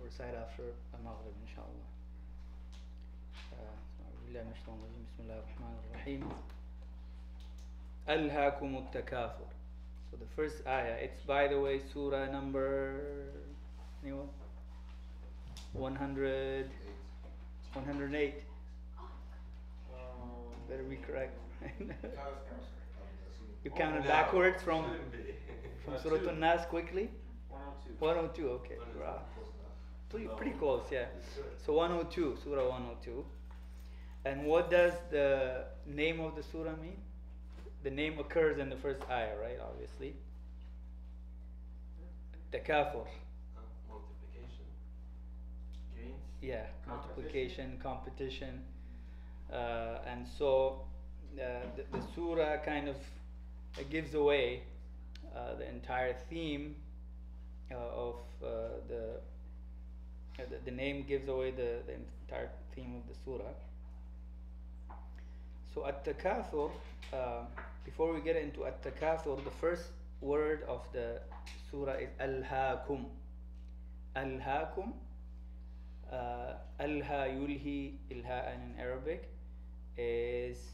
recite after Maghrib, inshallah. Bismillah ar-Rahman ar-Rahim. ألهاكم التكاثر. So the first ayah, it's by the way surah number anyone? 100, 108. Better be correct. You counted backwards from Surat An-Nas quickly? 102. 102, okay. Pretty close, yeah. So 102, Surah 102. And what does the name of the surah mean? The name occurs in the first ayah, right? Obviously. Takathur. Multiplication. Gains. Yeah, multiplication, competition. And so the surah kind of gives away the entire theme of the name gives away the entire theme of the surah. So at-takathur, before we get into at-takathur, the first word of the surah is alhaakum. Alhaakum. Alha yulhi ilha'an in Arabic is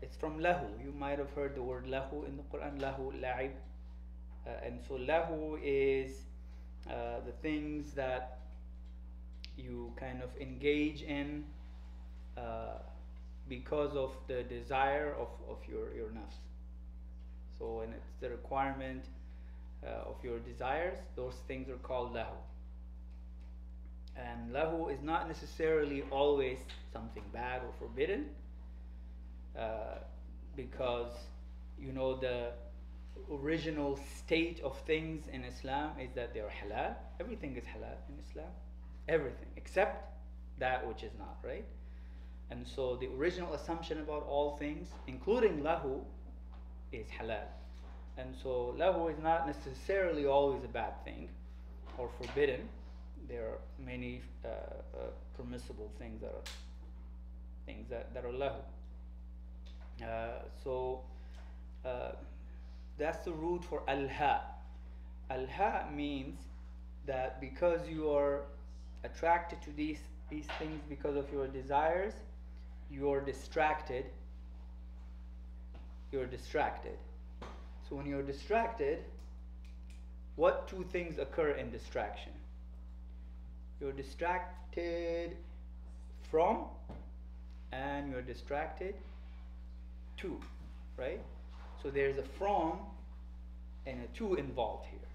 it's from lahu. You might have heard the word lahu in the Quran. Lahu, la'ib. And so lahu is the things that you kind of engage in because of the desire of your nafs. So when it's the requirement of your desires, those things are called lahu. And lahu is not necessarily always something bad or forbidden, because you know the original state of things in Islam is that they are halal. Everything is halal in Islam, everything except that which is not, right? And so the original assumption about all things, including lahu, is halal. And so lahu is not necessarily always a bad thing or forbidden. There are many permissible things that are lahu. That's the root for alha. Alha means that because you are attracted to these things because of your desires, you're distracted. You're distracted. So when you're distracted, what two things occur in distraction? You're distracted from and you're distracted to, right? So there's a from and a to involved here.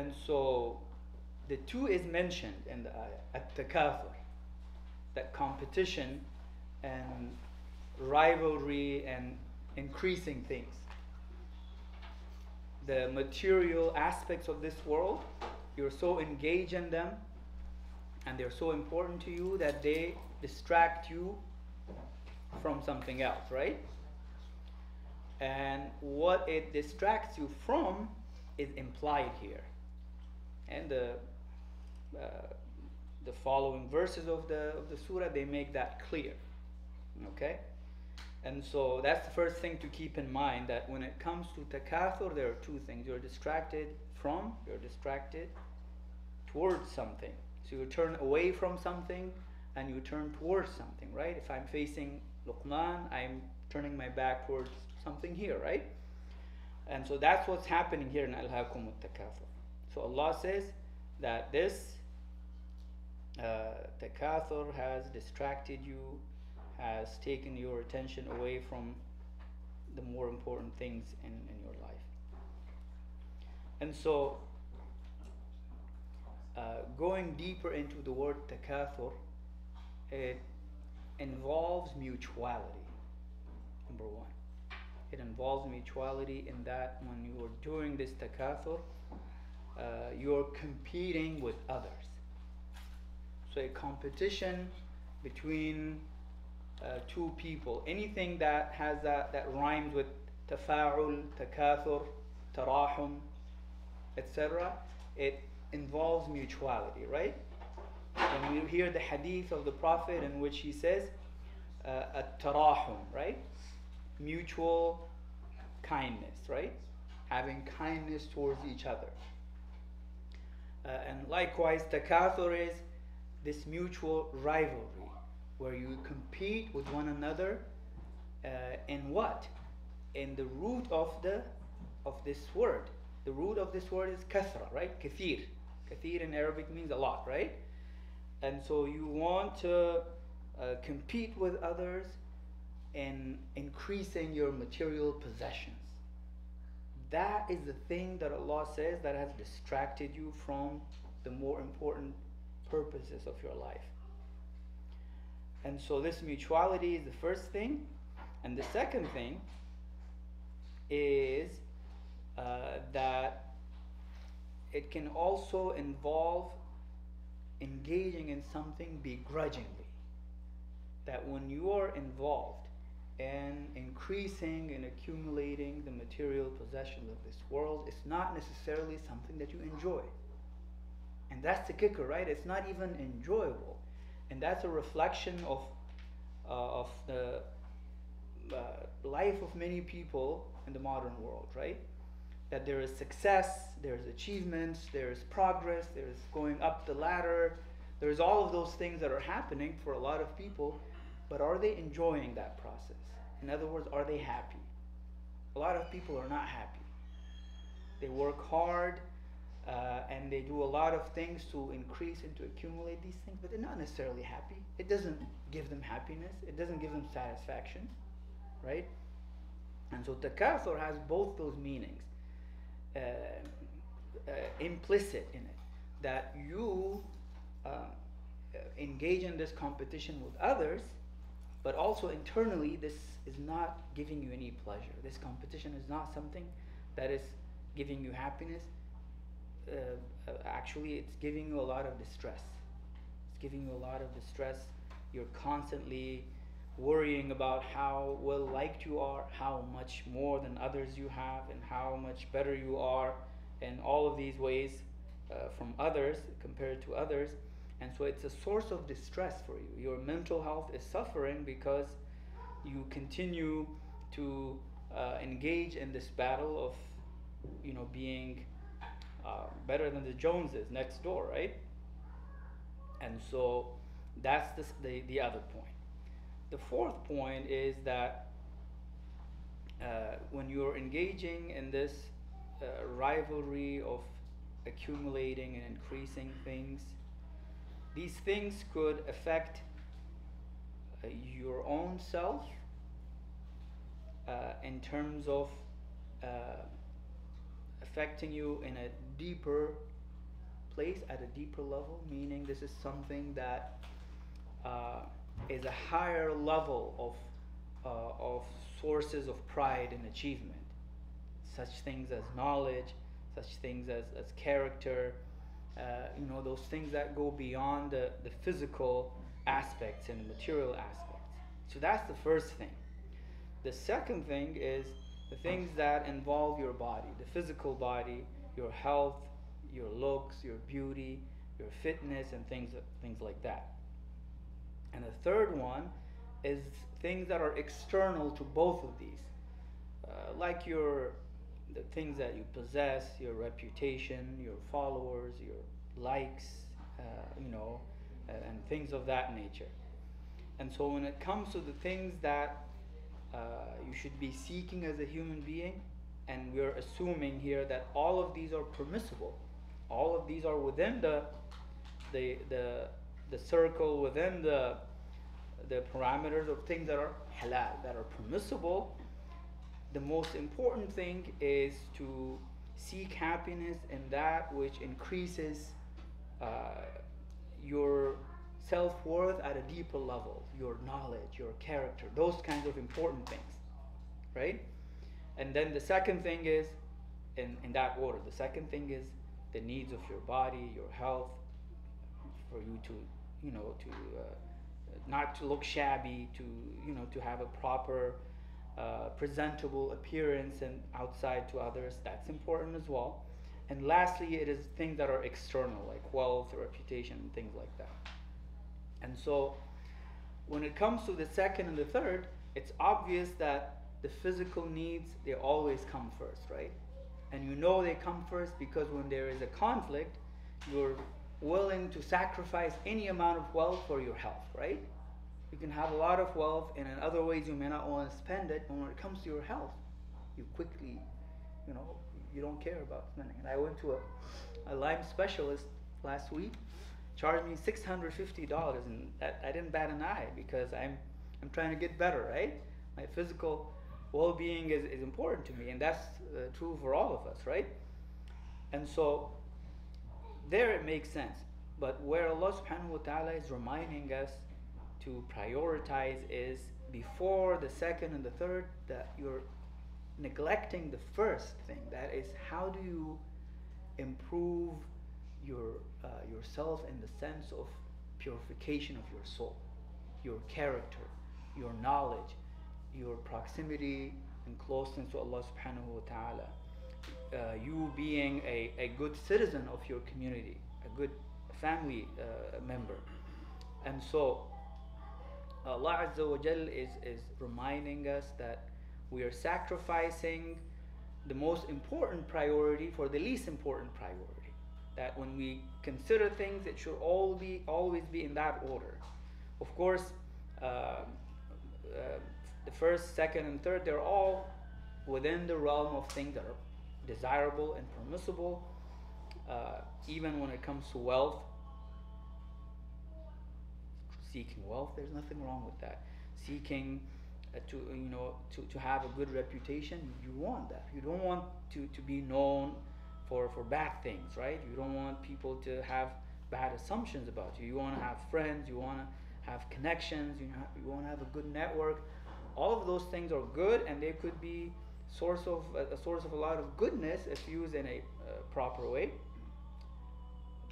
And so the to is mentioned in the ayah, at-takathur, that competition and rivalry and increasing things. The material aspects of this world, you're so engaged in them and they're so important to you that they distract you from something else, right? And what it distracts you from is implied here. And the following verses of the surah, they make that clear. Okay? And so that's the first thing to keep in mind, that when it comes to takathur, there are two things. You're distracted from, you're distracted towards something. So you turn away from something and you turn towards something, right? If I'm facing Luqman, I'm turning my back towards something here, right? And so that's what's happening here in Alhaakum at-Takathur. So Allah says that this takathur has distracted you, has taken your attention away from the more important things in your life. And so going deeper into the word takathur, it involves mutuality. Number one, it involves mutuality in that when you are doing this takathur, you're competing with others. So a competition between two people, anything that has that rhymes with tafa'ul, takathur, tarahum, etc., it involves mutuality, right? When we hear the hadith of the Prophet in which he says at-tarahum, right? Mutual kindness, right? Having kindness towards each other. And Likewise, takathur is this mutual rivalry where you compete with one another in what? In the root of this word. The root of this word is kathra, right? Kathir. Kathir in Arabic means a lot, right? And so you want to compete with others in increasing your material possessions. That is the thing that Allah says that has distracted you from the more important purposes of your life. And so this mutuality is the first thing. And the second thing is that it can also involve engaging in something begrudgingly. That when you are involved in increasing and accumulating the material possessions of this world, it's not necessarily something that you enjoy. And that's the kicker, right? It's not even enjoyable. And that's a reflection of the life of many people in the modern world, right? That there is success, there's achievements, there's progress, there's going up the ladder, there's all of those things that are happening for a lot of people, but are they enjoying that process? In other words, are they happy? A lot of people are not happy. They work hard and they do a lot of things to increase and to accumulate these things, but they're not necessarily happy. It doesn't give them happiness, it doesn't give them satisfaction, right? And so takathur has both those meanings implicit in it, that you engage in this competition with others, but also internally this is not giving you any pleasure. This competition is not something that is giving you happiness. Actually, it's giving you a lot of distress. It's giving you a lot of distress. You're constantly worrying about how well liked you are, how much more than others you have, and how much better you are in all of these ways from others compared to others. And so it's a source of distress for you. Your mental health is suffering because you continue to engage in this battle of, being better than the Joneses next door, right? And so that's the other point. The fourth point is that when you're engaging in this rivalry of accumulating and increasing things, these things could affect your own self in terms of affecting you in a deeper place, at a deeper level, meaning this is something that is a higher level of sources of pride and achievement. Such things as knowledge, such things as character, those things that go beyond the physical aspects and the material aspects. So that's the first thing. The second thing is the things that involve your body, the physical body, your health, your looks, your beauty, your fitness, and things like that. And the third one is things that are external to both of these, like the things that you possess, your reputation, your followers, your likes, and things of that nature. And so when it comes to the things that you should be seeking as a human being, and we're assuming here that all of these are permissible, all of these are within the circle, within the parameters of things that are halal, that are permissible. The most important thing is to seek happiness in that which increases your self-worth at a deeper level, your knowledge, your character, those kinds of important things, right? And then the second thing is, in that order, the second thing is the needs of your body, your health, for you to, not to look shabby, to have a proper presentable appearance and outside to others. That's important as well. And lastly, it is things that are external, like wealth, reputation, and things like that. And so when it comes to the second and the third, it's obvious that the physical needs, they always come first, right? And they come first because when there is a conflict, you're willing to sacrifice any amount of wealth for your health, right? You can have a lot of wealth, and in other ways you may not want to spend it. But when it comes to your health, you quickly, you know, you don't care about spending. And I went to a Lyme specialist last week, charged me $650, and I didn't bat an eye because I'm trying to get better, right? My physical well-being is important to me, and that's true for all of us, right? And so there it makes sense. But where Allah subhanahu wa ta'ala is reminding us to prioritize is before the second and the third, that you're neglecting the first thing. That is, how do you improve yourself in the sense of purification of your soul, your character, your knowledge, your proximity and closeness to Allah subhanahu wa ta'ala, you being a good citizen of your community, a good family member. And so Allah Azza wa Jal is reminding us that we are sacrificing the most important priority for the least important priority. That when we consider things, it should always be in that order. Of course, the first, second, and third, they're all within the realm of things that are desirable and permissible. Even when it comes to wealth, seeking wealth, there's nothing wrong with that. Seeking to have a good reputation, you want that. You don't want to be known for bad things, right? You don't want people to have bad assumptions about you. You want to have friends, you want to have connections, you want to have a good network. All of those things are good, and they could be a source of a lot of goodness if used in a proper way.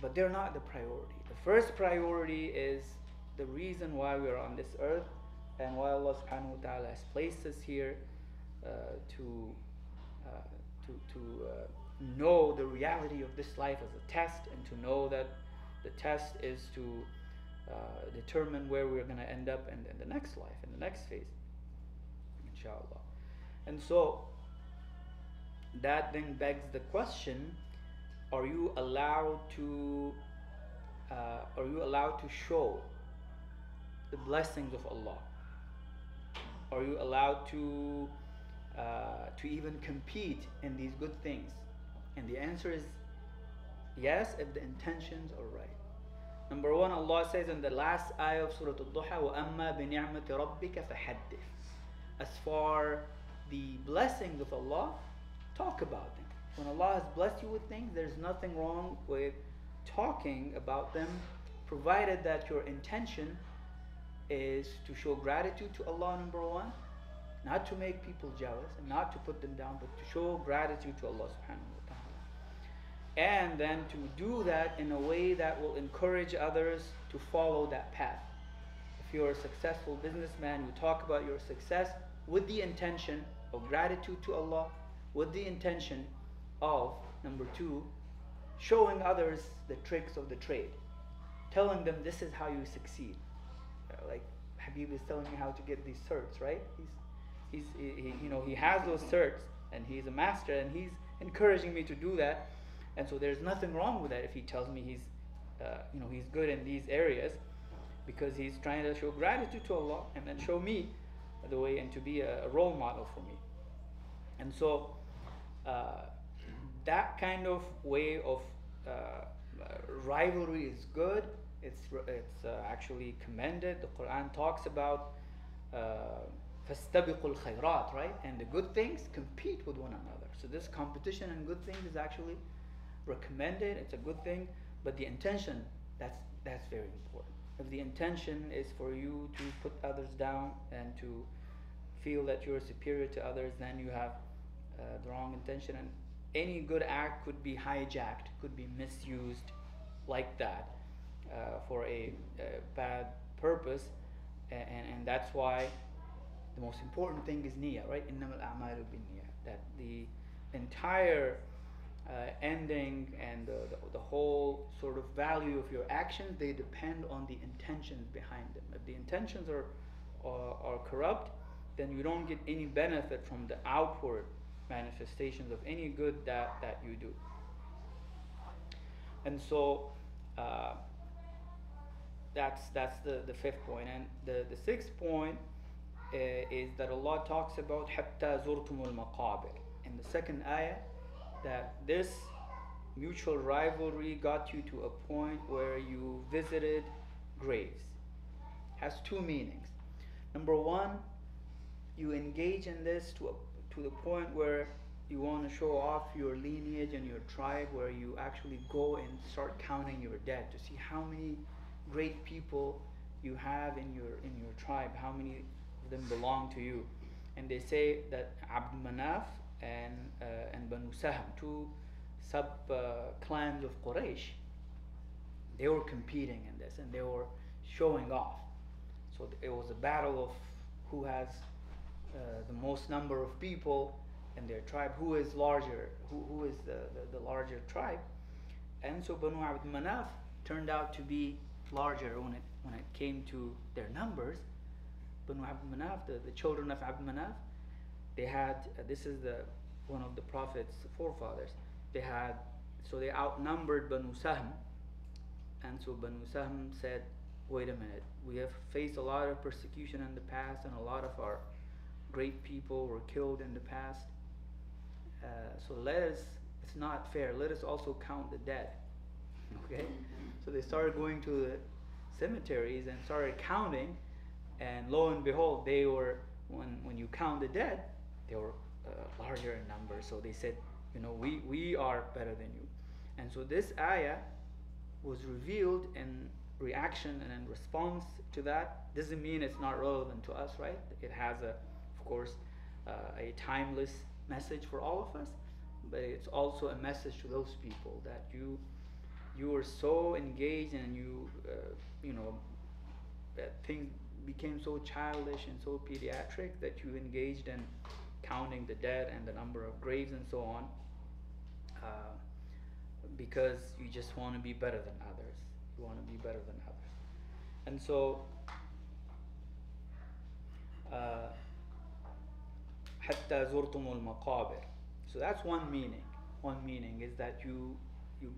But they're not the priority. The first priority is the reason why we are on this earth, and why Allah subhanahu wa ta'ala has placed us here, to know the reality of this life as a test, and to know that the test is to determine where we're going to end up in the next life, in the next phase, inshallah. And so that then begs the question: are you allowed to show the blessings of Allah? Are you allowed to even compete in these good things? And the answer is yes, if the intentions are right. Number one, Allah says in the last ayah of Surat al-Duha, وَأَمَّا بِنِعْمَةِ رَبِّكَ فَحَدِّثْ. As for the blessings of Allah, talk about them. When Allah has blessed you with things, there's nothing wrong with talking about them, provided that your intention is to show gratitude to Allah, number one, not to make people jealous and not to put them down, but to show gratitude to Allah subhanahu wa ta'ala. And then to do that in a way that will encourage others to follow that path. If you're a successful businessman, you talk about your success with the intention of gratitude to Allah, with the intention of, number two, showing others the tricks of the trade, telling them this is how you succeed. Like Habib is telling me how to get these certs, right? He has those certs, and he's a master, and he's encouraging me to do that. And so there's nothing wrong with that if he tells me he's good in these areas, because he's trying to show gratitude to Allah and then show me the way, and to be a role model for me. And so that kind of way of rivalry is good. It's actually commended. The Quran talks about فَاسْتَبِقُوا الْخَيْرَاتِ, right? And the good things compete with one another. So this competition in good things is actually recommended. It's a good thing, but the intention, that's very important. If the intention is for you to put others down and to feel that you're superior to others, then you have the wrong intention, and any good act could be hijacked, could be misused like that for a bad purpose, and that's why the most important thing is niyyah, right? إِنَّمَا الْأَعْمَالُ بِالنِّيَّةِ. That the entire ending and the whole sort of value of your actions, they depend on the intentions behind them. If the intentions are corrupt, then you don't get any benefit from the outward manifestations of any good that you do. And so Uh, that's the fifth point. And the sixth point is that Allah talks about حتى زرتم المقابر in the second ayah, that this mutual rivalry got you to a point where you visited graves. Has two meanings. Number one, you engage in this to the point where you want to show off your lineage and your tribe, where you actually go and start counting your dead to see how many great people you have in your tribe, how many of them belong to you. And they say that Abd Manaf and Banu Sahm, two sub clans of Quraysh, they were competing in this and they were showing off. So it was a battle of who has the most number of people in their tribe, who is larger, who is the larger tribe. And so Banu Abd Manaf turned out to be larger when it came to their numbers. Banu Abd Manaf, the children of Abd Manaf, they had this is one of the Prophet's forefathers. They outnumbered Banu Sahm, and so Banu Sahm said, wait a minute, we have faced a lot of persecution in the past, and a lot of our great people were killed in the past. So it's not fair, let us also count the dead. Okay? So they started going to the cemeteries and started counting, and lo and behold, they were, when you count the dead, they were larger in number. So they said, we are better than you. And so this ayah was revealed in reaction and in response to that. Doesn't mean it's not relevant to us, right? It has of course a timeless message for all of us, but it's also a message to those people that you were so engaged, and that things became so childish and so pediatric that you engaged in counting the dead and the number of graves and so on, because you just want to be better than others. You want to be better than others. And so حتى زرتم المقابر. So that's one meaning. One meaning is that you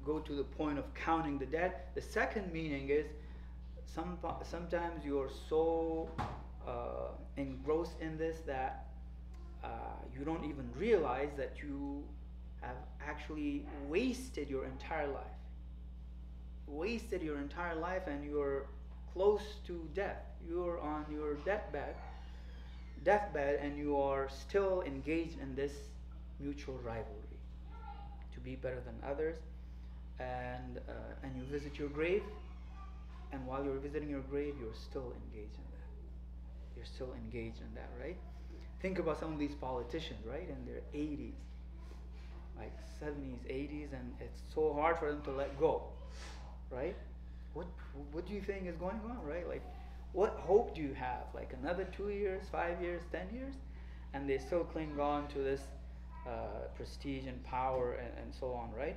go to the point of counting the dead. The second meaning is sometimes you are so engrossed in this that you don't even realize that you have actually wasted your entire life. Wasted your entire life, and you're close to death. You're on your deathbed, and you are still engaged in this mutual rivalry to be better than others, and you visit your grave, and while you're visiting your grave, you're still engaged in that. You're still engaged in that, right? Think about some of these politicians, right, in their 80s, like 70s, 80s, and it's so hard for them to let go, right? What do you think is going on, right? Like, what hope do you have? Like another 2 years, 5 years, 10 years? And they still cling on to this prestige and power and so on, right?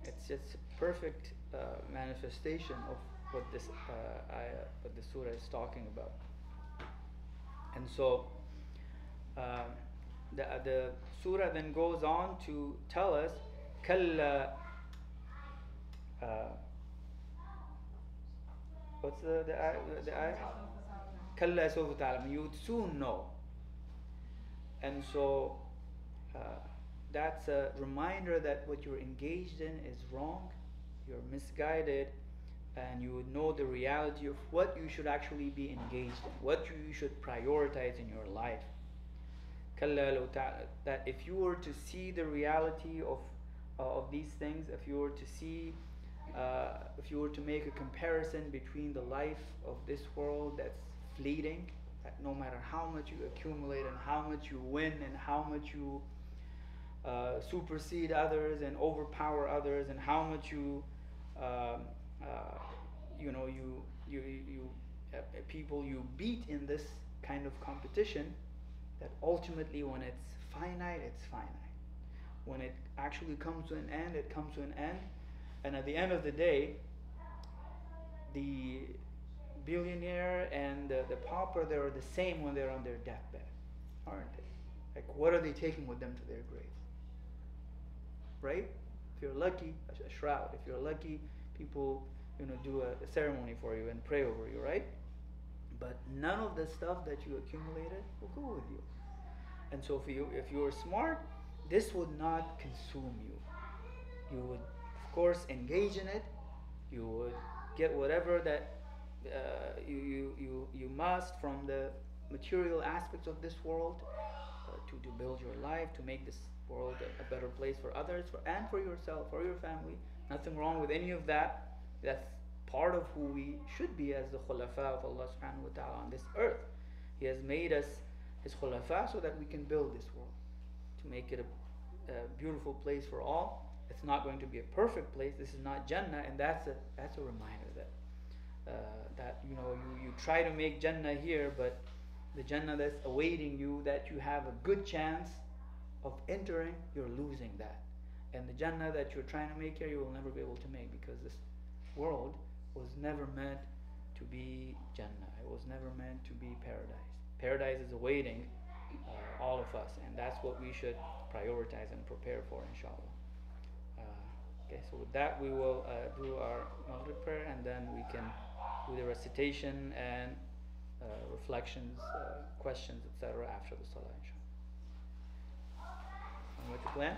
It's just a perfect manifestation of what this what the surah is talking about. And so the surah then goes on to tell us كلا what's the ayah? كلا سوف تعلم. You would soon know. And so that's a reminder that what you're engaged in is wrong, you're misguided, and you would know the reality of what you should actually be engaged in, what you should prioritize in your life. That if you were to see the reality of these things, if you were to see, if you were to make a comparison between the life of this world that's fleeting, that no matter how much you accumulate and how much you win and how much you supersede others and overpower others, and how much you people you beat in this kind of competition, that ultimately when it's finite, it's finite. When it actually comes to an end, it comes to an end. And at the end of the day, the billionaire and the pauper, they're the same when they're on their deathbed, aren't they? Like, what are they taking with them to their graves? Right? If you're lucky, a shroud. If you're lucky, people, do a ceremony for you and pray over you, right? But none of the stuff that you accumulated will go with you. And so if you are smart, this would not consume you. You would, of course, engage in it. You would get whatever that you must from the material aspects of this world to build your life, to make this world a better place for others, and for yourself, for your family. Nothing wrong with any of that. That's part of who we should be as the khulafa of Allah subhanahu wa ta'ala on this earth. He has made us His khulafa so that we can build this world, to make it a beautiful place for all. It's not going to be a perfect place. This is not Jannah, and that's a reminder that you try to make Jannah here, but the Jannah that's awaiting you, that you have a good chance of entering, you're losing that. And the Jannah that you're trying to make here, you will never be able to make, because this world was never meant to be Jannah. It was never meant to be paradise. Paradise is awaiting all of us, and that's what we should prioritize and prepare for, inshallah. Okay, so with that we will do our Maghrib prayer, and then we can do the recitation and reflections, questions, etc. after the Salah, inshallah. And with the plan?